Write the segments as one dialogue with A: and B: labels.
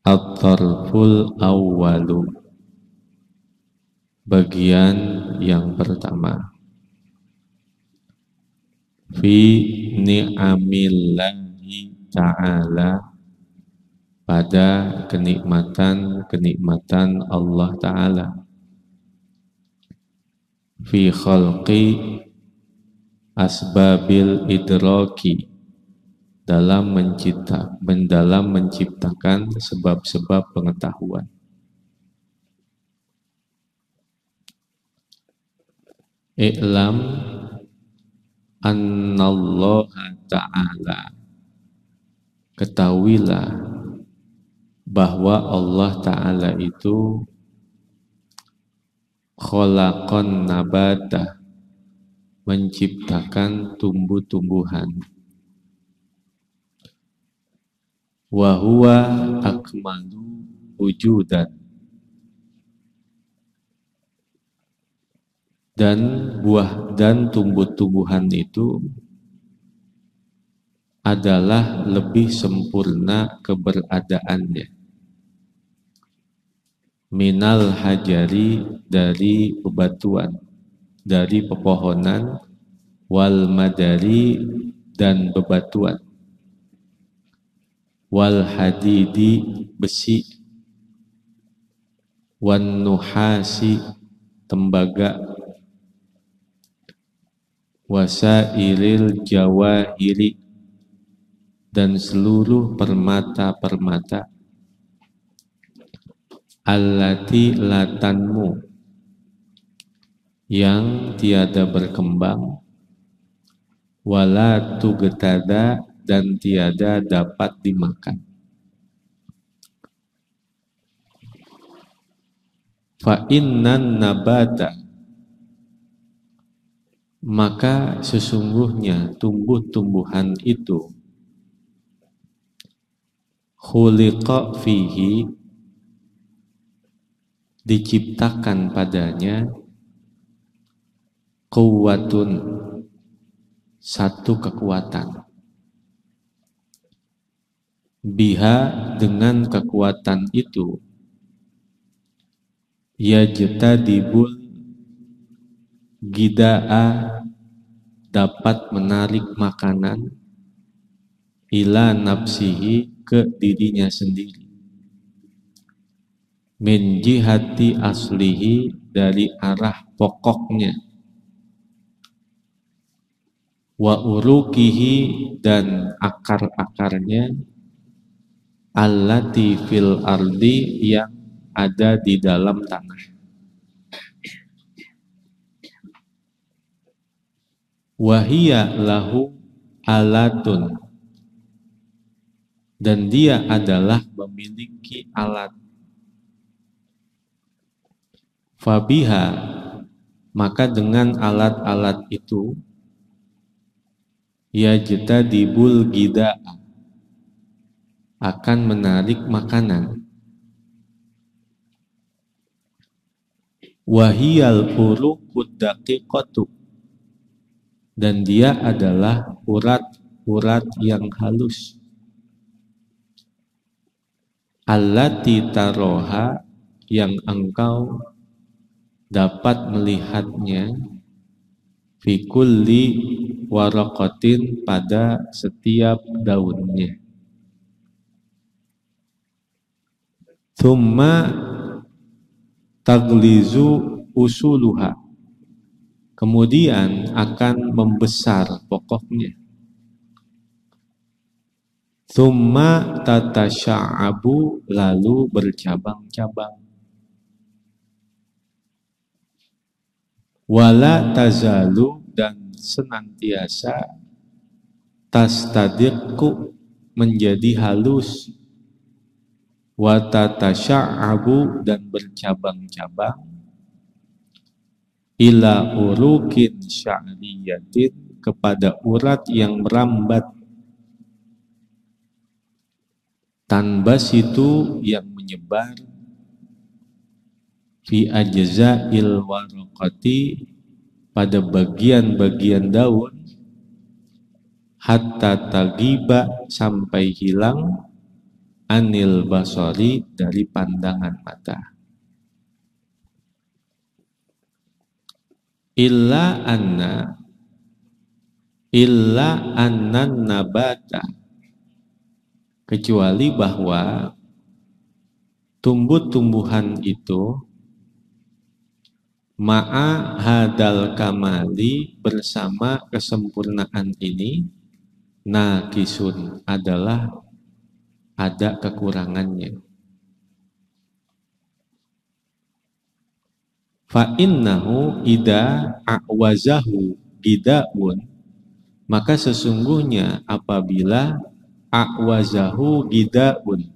A: At-tarful awwalu, bagian yang pertama. Fi ni'amillahi ta'ala, pada kenikmatan Allah Ta'ala. Fi khalqi asbabil idraki, dalam menciptakan sebab-sebab pengetahuan. I'lam annallaha ta'ala, ketahuilah bahwa Allah Ta'ala itu khalaqan nabata, menciptakan tumbuh-tumbuhan. Wa huwa akmalu wujudan, dan buah dan tumbuh-tumbuhan itu adalah lebih sempurna keberadaannya. Minal hajari, dari bebatuan, dari pepohonan, wal madari, dan bebatuan, wal hadidi, besi, wan nuhasi, tembaga, wasailil jawahiri, dan seluruh permata-permata, allati latanmu, yang tiada berkembang, wala tugtada, dan tiada dapat dimakan. Fa innan nabata, maka sesungguhnya tumbuh-tumbuhan itu, khuliqa fihi, diciptakan padanya, quwwatun, satu kekuatan, biha, dengan kekuatan itu, yajtadibul gida'a, dapat menarik makanan, ila nafsihi, ke dirinya sendiri, min jihati aslihi, dari arah pokoknya, wa urukihi, dan akar-akarnya, allati fil ardi, yang ada di dalam tanah. Wahia lahu alatun, dan dia adalah memiliki alat. Fabiha, maka dengan alat-alat itu, yajtadibul gida'a, akan menarik makanan. Wahiyal uruqud daqiqatu, dan dia adalah urat-urat yang halus. Allati taroha, yang engkau dapat melihatnya, fi kulli waraqatin, pada setiap daunnya. Thumma taglizu usuluha, kemudian akan membesar pokoknya. Thumma tatasya'abu, lalu bercabang-cabang. Wala tazalu, dan senantiasa, tastadiqu, menjadi halus, wa tatasya'abu, dan bercabang-cabang, ila urukin sya'riyatin, kepada urat yang merambat, tanbas itu, yang menyebar, fi ajza'il waraqati, pada bagian-bagian daun, hatta tagiba, sampai hilang, anil basari, dari pandangan mata. Illa annan nabata, kecuali bahwa tumbuh-tumbuhan itu ma'a hadal kamali, bersama kesempurnaan ini, naqisun, adalah ada kekurangannya. Fa innahu ida a'wazahu gidaun, maka sesungguhnya apabila a'wazahu gidaun,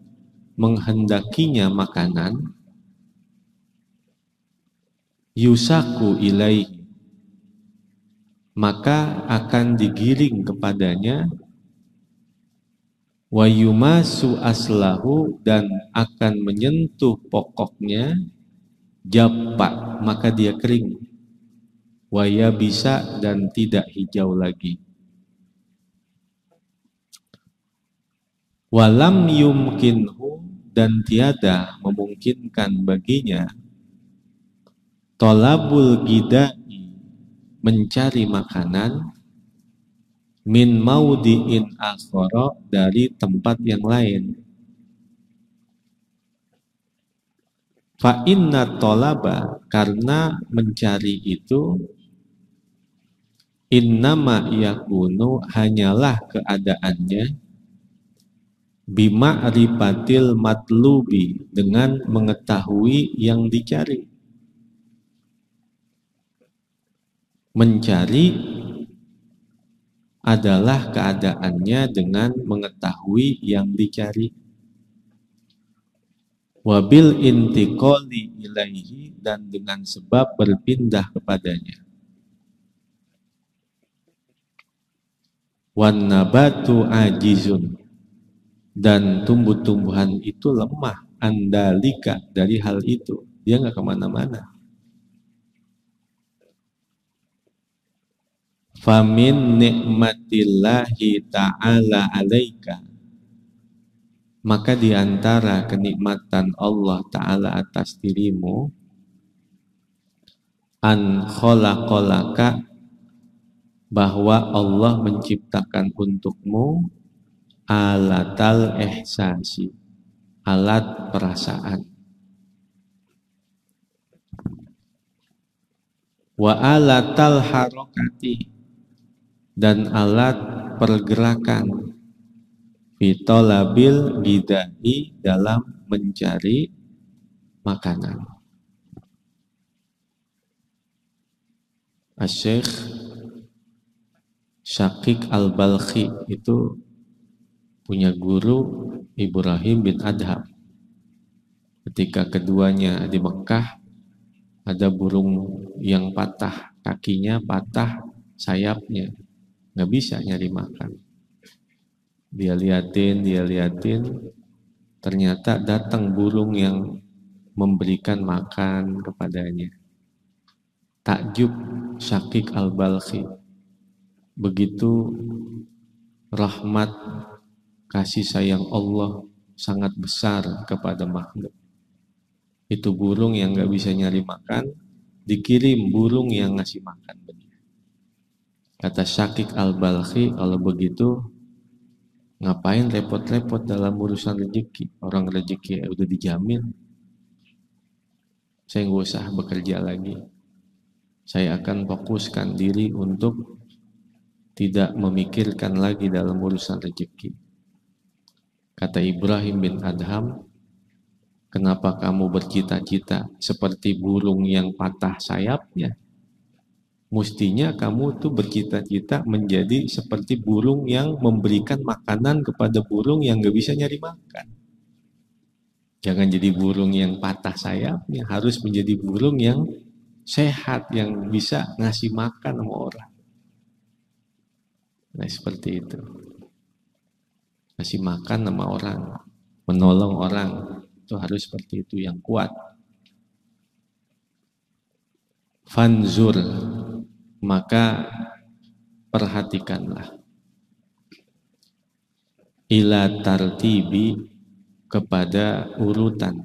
A: menghendakinya makanan, yusaku ilaihi, maka akan digiring kepadanya, wa yumasu aslahu, dan akan menyentuh pokoknya, japa, maka dia kering, waya bisa, dan tidak hijau lagi. Walam yumkinhu, dan tiada memungkinkan baginya, tolabul gidai, mencari makanan, min maudiin akhara, dari tempat yang lain. Fa inna tolaba, karena mencari itu, innama yakunu, hanyalah keadaannya, bima'rifatil matlubi, dengan mengetahui yang dicari. Mencari adalah keadaannya dengan mengetahui yang dicari. Wabil intiqali ilaihi, dan dengan sebab berpindah kepadanya. Wan nabatu ajizun, dan tumbuh-tumbuhan itu lemah, andalika, dari hal itu, dia nggak kemana-mana. Famin nikmatillahi ta'ala alaika, maka diantara kenikmatan Allah Ta'ala atas dirimu, an khalaqalaka, bahwa Allah menciptakan untukmu, alatal ihsasi, alat perasaan, wa alatal harokati, dan alat pergerakan, fitolabil gidai, dalam mencari makanan. Asy-Syaikh Syaqiq Al-Balkhi itu punya guru Ibrahim bin Adham. Ketika keduanya di Mekah, ada burung yang patah, kakinya patah, sayapnya, nggak bisa nyari makan. Dia liatin, ternyata datang burung yang memberikan makan kepadanya. Takjub Syaqiq Al-Balkhi, begitu rahmat kasih sayang Allah sangat besar kepada makhluk. Itu burung yang nggak bisa nyari makan, dikirim burung yang ngasih makan. Kata Syaqiq Al-Balkhi, kalau begitu ngapain repot-repot dalam urusan rezeki? Orang rezeki udah dijamin. Saya nggak usah bekerja lagi. Saya akan fokuskan diri untuk tidak memikirkan lagi dalam urusan rezeki. Kata Ibrahim bin Adham, kenapa kamu bercita-cita seperti burung yang patah sayapnya? Mestinya kamu tuh bercita-cita menjadi seperti burung yang memberikan makanan kepada burung yang gak bisa nyari makan. Jangan jadi burung yang patah sayapnya, harus menjadi burung yang sehat, yang bisa ngasih makan sama orang. Nah seperti itu. Ngasih makan sama orang, menolong orang, itu harus seperti itu, yang kuat. Fanzur, maka perhatikanlah, ila tartibi, kepada urutan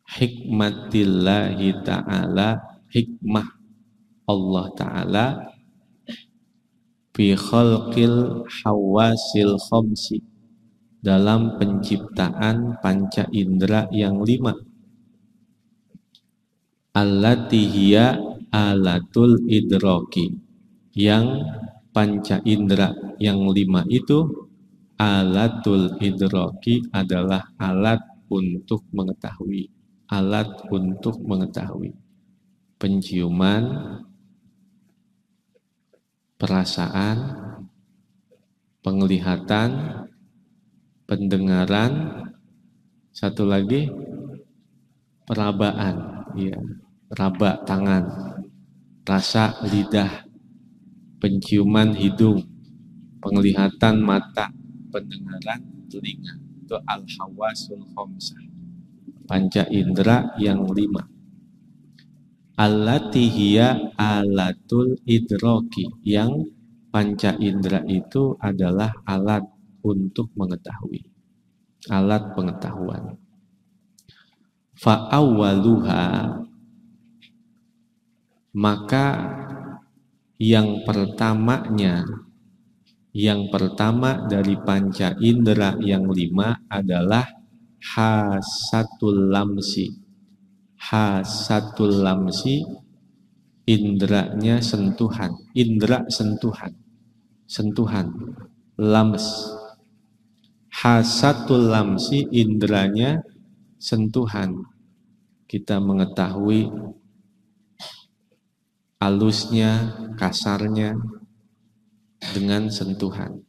A: hikmatillahi ta'ala, hikmah Allah Ta'ala fi khalqil hawasil khamsi, dalam penciptaan panca indera yang 5, allati hiya alatul idraki, yang panca indera yang 5 itu alatul idraki adalah alat untuk mengetahui, alat untuk mengetahui penciuman, perasaan, penglihatan, pendengaran, satu lagi perabaan, ya, raba tangan, rasa lidah, penciuman hidung, penglihatan mata, pendengaran telinga. Itu al-hawasul khamsah, panca indera yang 5. Allati hiya alatul idraki, yang panca indera itu adalah alat untuk mengetahui, alat pengetahuan. Fa awwaluha, maka yang pertamanya, yang pertama dari panca indera yang 5 adalah hasatul lamsi. Hasatul lamsi, indranya sentuhan, indra sentuhan, sentuhan, lams. Hasatul lamsi, indranya sentuhan, kita mengetahui halusnya, kasarnya dengan sentuhan.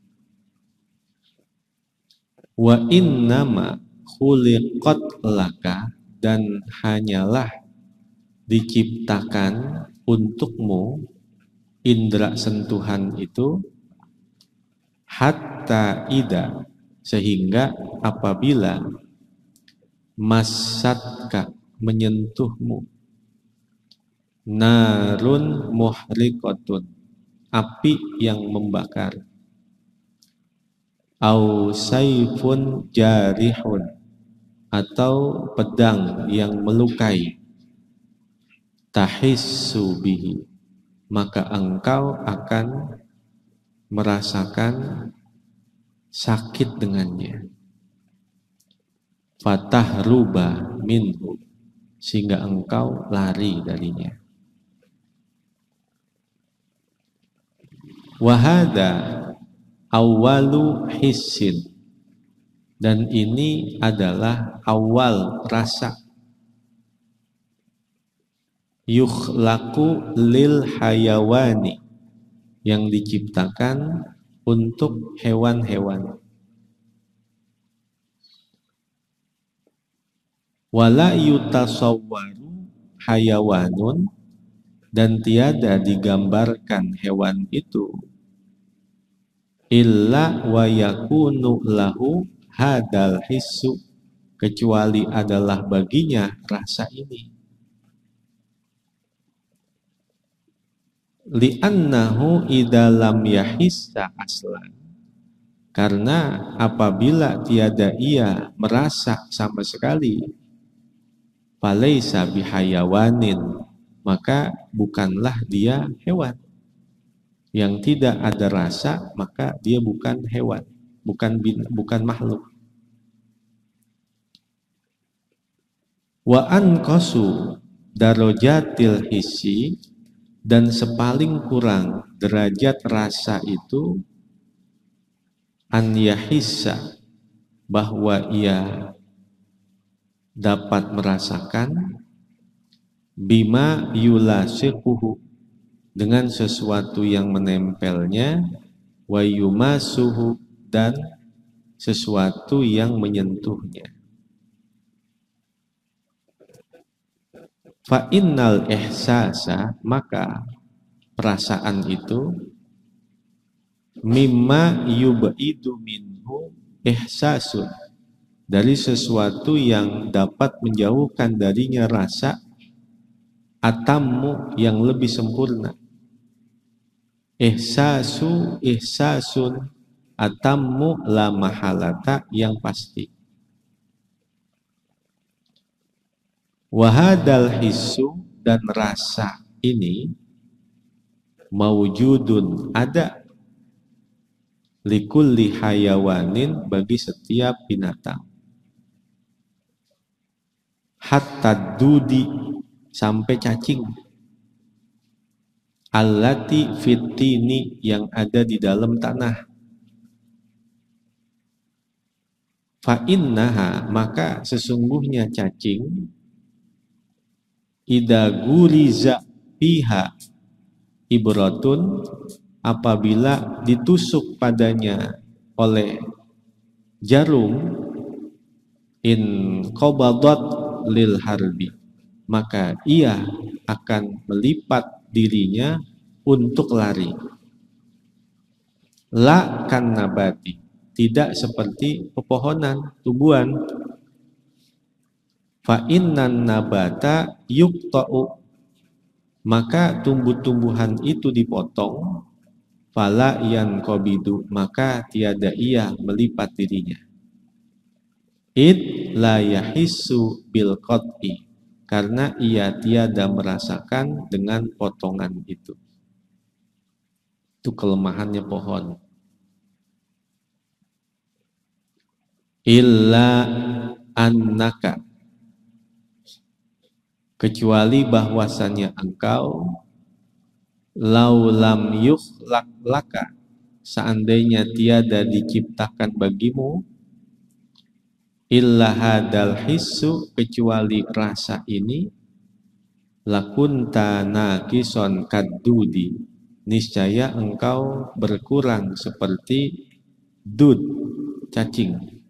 A: Wa innama khuliqat laka, dan hanyalah diciptakan untukmu indera sentuhan itu, hatta ida, sehingga apabila masatka, menyentuhmu, narun muhriqatun, api yang membakar, au saifun jarihun, atau pedang yang melukai, tahissu bihi, maka engkau akan merasakan sakit dengannya. Fatahruba minhu, sehingga engkau lari darinya. Wahada awwalu hissin, dan ini adalah awal rasa, yukhlaku lil hayawani, yang diciptakan untuk hewan-hewan. Wala yutasawwaru hayawanun, dan tiada digambarkan hewan itu, illa wa yakunu lahu hadal hissu, kecuali adalah baginya rasa ini. Li'annahu idza lam yahissa aslan, karena apabila tiada ia merasa sama sekali, falaisa bihayawanin, maka bukanlah dia hewan. Yang tidak ada rasa, maka dia bukan hewan, bukan makhluk. Wa anqasu darajatil hissi, dan sepaling kurang derajat rasa itu, an yahissa, bahwa ia dapat merasakan, bima yulasiquhu, dengan sesuatu yang menempelnya, wa yumasuhu, dan sesuatu yang menyentuhnya. Fa innal ihsasa, maka perasaan itu, mimma yub'idu minhu ihsasun, dari sesuatu yang dapat menjauhkan darinya rasa, atammu, yang lebih sempurna. Ihsasun atammu la mahalata, yang pasti. Wahadal hisu, dan rasa ini mawujudun, ada, likulli hayawanin, bagi setiap binatang, hatta dudi, sampai cacing, allati fitini, yang ada di dalam tanah. Fa innaha, maka sesungguhnya cacing, ida guriza piha ibratun, apabila ditusuk padanya oleh jarum, in qabadat lil harbi, maka ia akan melipat dirinya untuk lari. La kan nabati, tidak seperti pepohonan, tumbuhan. Fa innan nabata yuqta'u, maka tumbuh-tumbuhan itu dipotong. Fala yanqabidu, maka tiada ia melipat dirinya. Id la yahissu bil qat'i, karena ia tiada merasakan dengan potongan itu. Itu kelemahannya pohon. Illa annaka, kecuali bahwasannya engkau, laulam yukhlaq laka, seandainya tiada diciptakan bagimu, illa hadal hissu, kecuali rasa ini, lakunta nakison kaddudi, niscaya engkau berkurang seperti dud, cacing.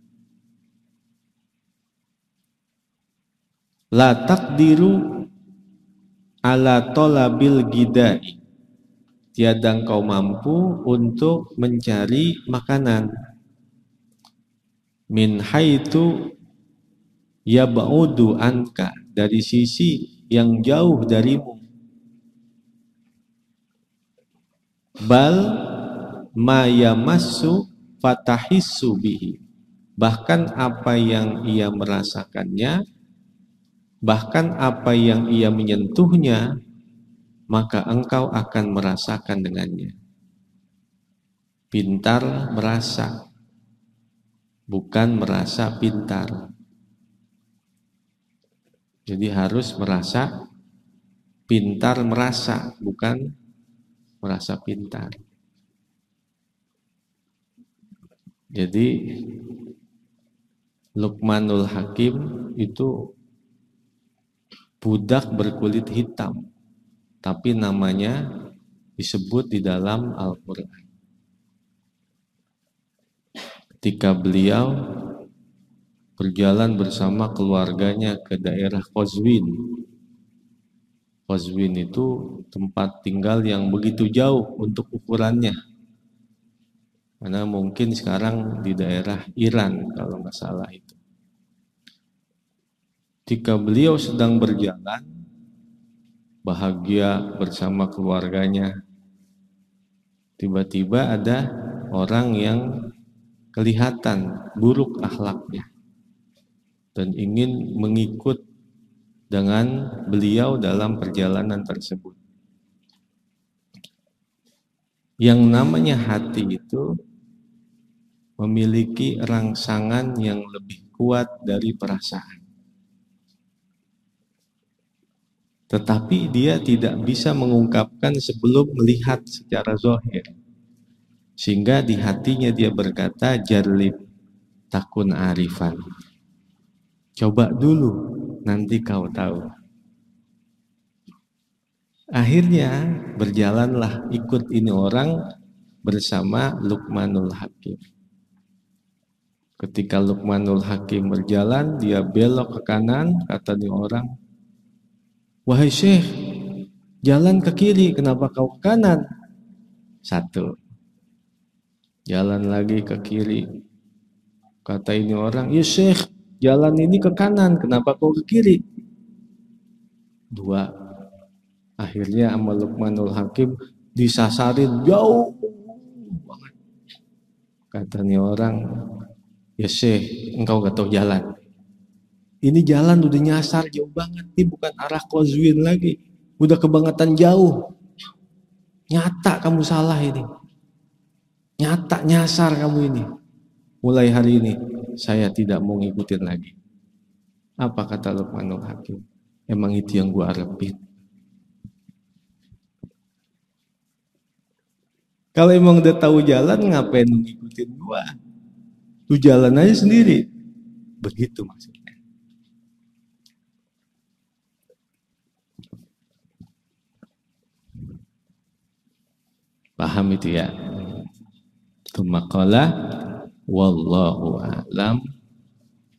A: La taqdiru ala tolabil gidai, tiada engkau mampu untuk mencari makanan, min haitu yab'udu anka, dari sisi yang jauh darimu, bal ma yamassu fatahissu bihi, bahkan apa yang ia merasakannya, bahkan apa yang ia menyentuhnya, maka engkau akan merasakan dengannya. Pintar merasa, bukan merasa pintar. Jadi harus merasa pintar, merasa, bukan merasa pintar. Jadi Luqmanul Hakim itu budak berkulit hitam, tapi namanya disebut di dalam Al-Quran. Ketika beliau berjalan bersama keluarganya ke daerah Qazwin. Qazwin itu tempat tinggal yang begitu jauh untuk ukurannya. Karena mungkin sekarang di daerah Iran kalau nggak salah itu. Ketika beliau sedang berjalan bahagia bersama keluarganya, tiba-tiba ada orang yang kelihatan buruk akhlaknya dan ingin mengikut dengan beliau dalam perjalanan tersebut. Yang namanya hati itu memiliki rangsangan yang lebih kuat dari perasaan. Tetapi dia tidak bisa mengungkapkan sebelum melihat secara zahir. Sehingga di hatinya dia berkata, jarlib takun arifan. Coba dulu, nanti kau tahu. Akhirnya berjalanlah ikut ini orang bersama Luqmanul Hakim. Ketika Luqmanul Hakim berjalan, dia belok ke kanan, kata ini orang, wahai Syekh, jalan ke kiri, kenapa kau ke kanan? Satu. Jalan lagi ke kiri. Kata ini orang, ya Syekh, jalan ini ke kanan, kenapa kau ke kiri? Dua. Akhirnya sama Luqmanul Hakim disasarin jauh banget. Kata nih orang, ya Syekh, engkau gak tahu jalan. Ini jalan udah nyasar jauh banget, ini bukan arah Qazwin lagi, udah kebangetan jauh. Nyata kamu salah ini, nyata nyasar kamu ini. Mulai hari ini saya tidak mau ngikutin lagi. Apa kata Luqmanul Hakim? Emang itu yang gua harapin. Kalau emang udah tahu jalan, ngapain ngikutin gua? Lu jalan aja sendiri. Begitu maksudnya. Paham itu ya? Tsumma qala wallahu a'lam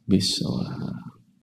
A: bishawab.